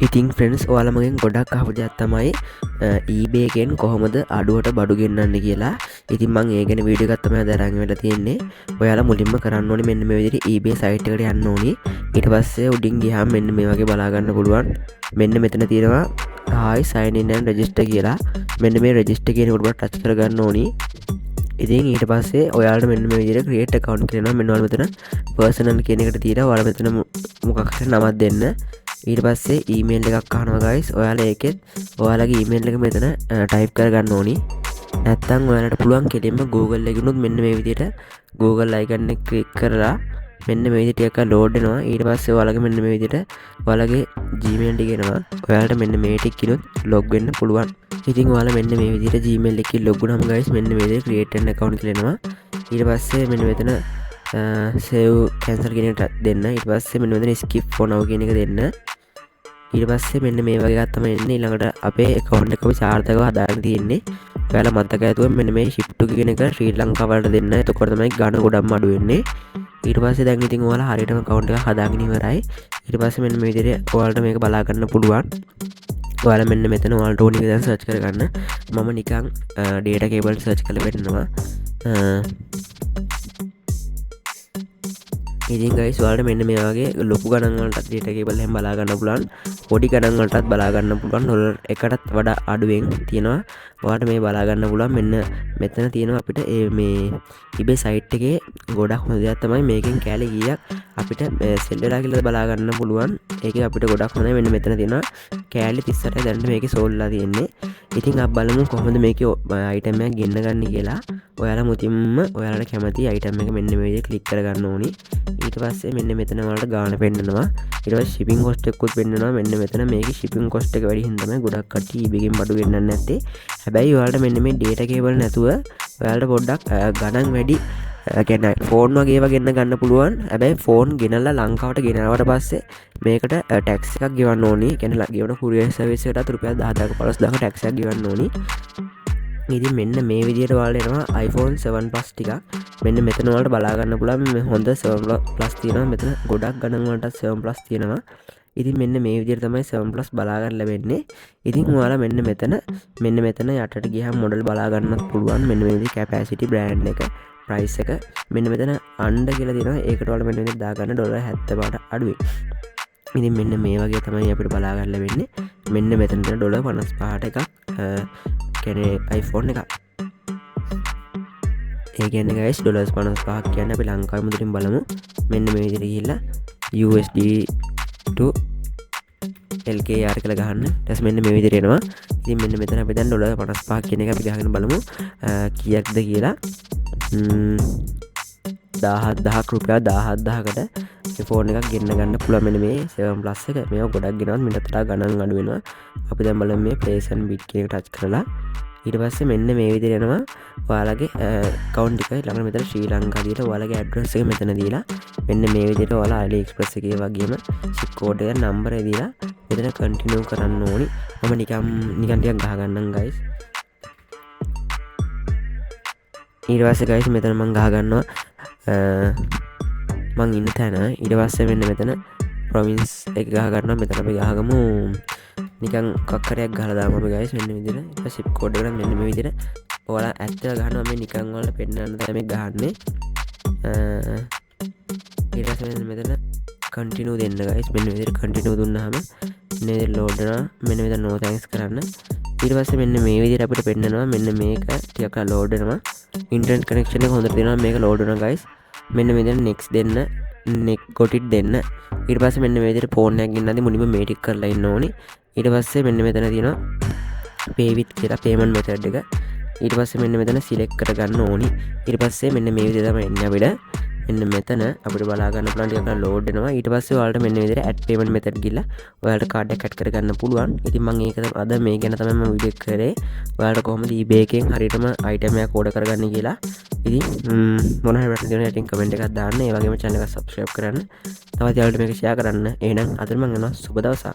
ඉතින් ෆ්‍රෙන්ඩ්ස් ඔයාලමගෙන් ගොඩක් අහපු දෙයක් තමයි eBay එකෙන් කොහොමද අඩුවට බඩු ගෙන්නන්නේ කියලා. ඉතින් මම ඒ ගැන වීඩියෝ එකක් තමයි අද වෙලා තියෙන්නේ. ඔයාලා මුලින්ම කරන්න ඕනේ මෙන්න මේ විදිහට eBay site එකට යන්න ඕනේ. ඊට පස්සේ උඩින් ගියාම මෙන්න මේ වගේ බලා ගන්න පුළුවන්. මෙන්න මෙතන තියෙනවා hi sign in and register කියලා. මෙන්න මේ register කියන එකට ටච් කරගන්න ඕනේ. ඉතින් ඊට පස්සේ ඔයාලට මෙන්න මේ විදිහට create account කියනවා. මෙන්න ඔයාලා මෙතන personal කියන එකට තියලා ඔයාලා මෙතන මොකක් හරි නමක් දෙන්න. ඊට පස්සේ ඊමේල් එකක් අහනවා guys. ඔයාලා ඒකෙත් ඔයාලගේ ඊමේල් එක මෙතන ටයිප් කරගන්න ඕනි. නැත්තම් ඔයාලට පුළුවන් කෙලින්ම Google එකේ උනොත් මෙන්න මේ විදිහට Google icon එක ක්ලික් කරලා මෙන්න මේ විදිහට ටිකක් ලෝඩ් වෙනවා. ඊට පස්සේ ඔයාලගේ මෙන්න මේ විදිහට ඔයාලගේ Gmail එක එනවා. ඔයාලට මෙන්න මේ ටික කිනොත් log වෙන්න පුළුවන්. ඉතින් ඔයාලා මෙන්න මේ විදිහට Gmail එකකින් log වුණාම guys මෙන්න මේ විදිහට create an account කියලා එනවා. ඊට පස්සේ මෙන්න මෙතන save cancel කියන එක දෙන්න. ඊට පස්සේ මෙන්න මෙතන skip for now කියන එක දෙන්න. ඊට පස්සේ මෙන්න මේ වගේ එකක් තමයි එන්නේ. ඊළඟට අපේ account එක අපි සාර්ථකව හදාගෙන තියෙන්නේ. ඔයාලා මතක ඇතුව මෙන්න මේ shift to කියන එක ශ්‍රී ලංකාවට දෙන්න. එතකොට තමයි ගණන ගොඩක්ම අඩු වෙන්නේ. ඊට පස්සේ දැන් ඉතින් ඔයාලා හරියටම account එක හදාගෙන ඉවරයි. ඊට පස්සේ මෙන්න මේ විදිහට ඔයාලට මේක බලා ගන්න පුළුවන්. ඔයාලා මෙන්න මෙතන ඔයාලට ඕන එක දැන් search කරගන්න. මම නිකන් data cable search කරලා පෙන්නනවා. ඉතින් guys ඔයාලට මෙන්න මේ වගේ ලොකු ගණන් වලට data cable එහෙම බලා ගන්න පුළුවන්. පොඩි ගණන් වලටත් බලා ගන්න පුළුවන්. ඩොලර් එකටත් වඩා අඩුවෙන් තියෙනවා. ඔයාලට මේ බලා ගන්න පුළුවන්. මෙන්න මෙතන තියෙනවා අපිට මේ eBay site එකේ ගොඩක් හොඳ දෙයක් තමයි මේකෙන් කැලේ කීයක් අපිට සෙල් වෙලා කියලා බලා ගන්න පුළුවන්. ඒකේ අපිට ගොඩක් හොඳයි. මෙන්න මෙතන තියෙනවා කැලේ 38 දැනට මේකේ සෝල්ලා තියෙන්නේ. ඉතින් අපි බලමු කොහොමද මේකේ item එකක් ගෙන්න ගන්න කියලා. ඔයාලා මුතින්ම ඔයාලට කැමති item එක මෙන්න මේ විදිහට ක්ලික් කරගන්න ඕනි. ඊට පස්සේ මෙන්න මෙතන වලට ගාණ පෙන්නනවා. ඊට පස්සේ shipping cost එකකුත් පෙන්නනවා. මෙන්න මෙතන මේකේ shipping cost එක වැඩි හින්දා තමයි ගොඩක් කට්ටිය eBay එකෙන් බඩු ගෙන්නන්නේ නැත්තේ. හැබැයි ඔයාලට මෙන්න මේ data cable නැතුව ඔයාලට පොඩ්ඩක් ගණන් වැඩි කියන්නේ ෆෝන් වගේ ඒවා ගෙන්න ගන්න පුළුවන්. හැබැයි ෆෝන් ගෙනල්ලා ලංකාවට ගෙනාවට පස්සේ මේකට ටැක්ස් එකක් ගෙවන්න ඕනි. කියන්නේ ගෙවන courier service එකට රුපියල් 10000ක 15000ක ටැක්ස් එකක් ගෙවන්න ඕනි. ඉතින් මෙන්න මේ විදිහට ඔයාලට එනවා iPhone 7 Plus ටිකක්. මෙන්න මෙතන ඔයාලට බලා ගන්න පුළුවන් මේ හොඳ 7 Plus තියෙනවා. මෙතන ගොඩක් ගණන් වලට 7 Plus තියෙනවා. ඉතින් මෙන්න මේ විදිහට තමයි 7 Plus බලා ගන්න ලැබෙන්නේ. ඉතින් ඔයාලා මෙන්න මෙතන යටට ගියාම මොඩල් බලා ගන්නත් පුළුවන්. මෙන්න මේ විදිහේ capacity brand එක price එක මෙන්න මෙතන under කියලා තියෙනවා. ඒකට ඔයාලා මෙන්න මෙතන දාගන්න $70ට අඩුයි. ඉතින් මෙන්න මේ වගේ තමයි අපිට බලා ගන්න ලැබෙන්නේ. මෙන්න මෙතන තියෙන $55ට එකක් කියන්නේ iPhone එකක්. ඒ කියන්නේ guys $55ක් කියන්නේ අපි ලංකාවේ මුදලින් බලමු. මෙන්න මේ විදිහට ගිහිල්ලා USD to LKR කියලා ගහන්න. ඊට මෙන්න මේ විදිහට එනවා. ඉතින් මෙන්න මෙතන අපි දැන් $55ක් කියන එක අපි ගහගෙන බලමු කීයක්ද කියලා. 17000ක් රුපියල් 17000කට මේ ෆෝන් එකක් ගෙන්න ගන්න පුළුවන්. මෙන්න මේ 7 Plus එක මේවා ගොඩක් ගෙනවත් මිටත් වඩා ගණන් අඩු වෙනවා. අපි දැන් බලමු මේ place and bid කියන එක ටච් කරලා ඊට පස්සේ මෙන්න මේ විදිහට එනවා. ඔයාලගේ account එක ළඟ මෙතන ශ්‍රී ලංකා දීලා ඔයාලගේ address එක මෙතන දීලා මෙන්න මේ විදිහට ඔයාලා AliExpress එකේ වගේම zip code එක number එක දීලා මෙතන continue කරන්න ඕනි. මම නිකන් ටිකක් ගහ ගන්නම් guys. ඊට පස්සේ guys මෙතන මම ගහ ගන්නවා මං ඉන්න තැන. ඊට පස්සේ මෙන්න මෙතන province එක ගහ ගන්නවා. මෙතන අපි ගහගමු නිකන් කක්කරයක් ගහලා දාමු අපි guys මෙන්න විදිහට. ඊට zip code එක මෙන්න මේ විදිහට ඔයාලා ඇත්තට ගහනවා. මේ නිකන් ඔයාලට පෙන්නන්න තමයි මේ ගහන්නේ. ඊට පස්සේ මෙතන continue දෙන්න guys. මෙන්න විදිහට continue දුන්නාම මෙන්න විදිහට load වෙනවා. මෙන්න විදිහට no thanks කරන්න. ඊට පස්සේ මෙන්න මේ විදිහට අපිට පෙන්නනවා මෙන්න මේක ටිකක් load වෙනවා. internet connection එක හොඳට තියෙනවා. මේක load වෙනවා guys. මෙන්න මේ විදිහට next දෙන්න got it දෙන්න. ඊට පස්සේ මෙන්න මේ විදිහට ෆෝන් එකක් ගෙන්නද්දි මුලින්ම මේ ටික කරලා ඉන්න ඕනේ. ඊට පස්සේ මෙන්න මෙතන තියෙනවා pay with කියලා payment method එක. ඊට පස්සේ මෙන්න මෙතන select කරගන්න ඕනි. ඊට පස්සේ මෙන්න මේ විදිහට තමයි එන්නේ අපිට. මෙන්න මෙතන අපිට බලා ගන්න පුළුවන් ටිකක් load වෙනවා. ඊට පස්සේ ඔයාලට මෙන්න මේ විදිහට add payment method ගිහලා ඔයාලට card එක add කරගන්න පුළුවන්. ඉතින් මම ඒක අද මේ ගැන තමයි මම වීඩියෝ කරේ. ඔයාලට කොහොමද eBay එකෙන් හරියටම item එකක් order කරගන්නේ කියලා. ඉතින් මොන හරි ප්‍රශ්න තියෙනවා ඉතින් comment එකක් දාන්න. ඒ වගේම channel එක subscribe කරන්න. තවත් යාළුවන්ට මේක share කරන්න. එහෙනම් අද මම යනවා සුබ දවසක්.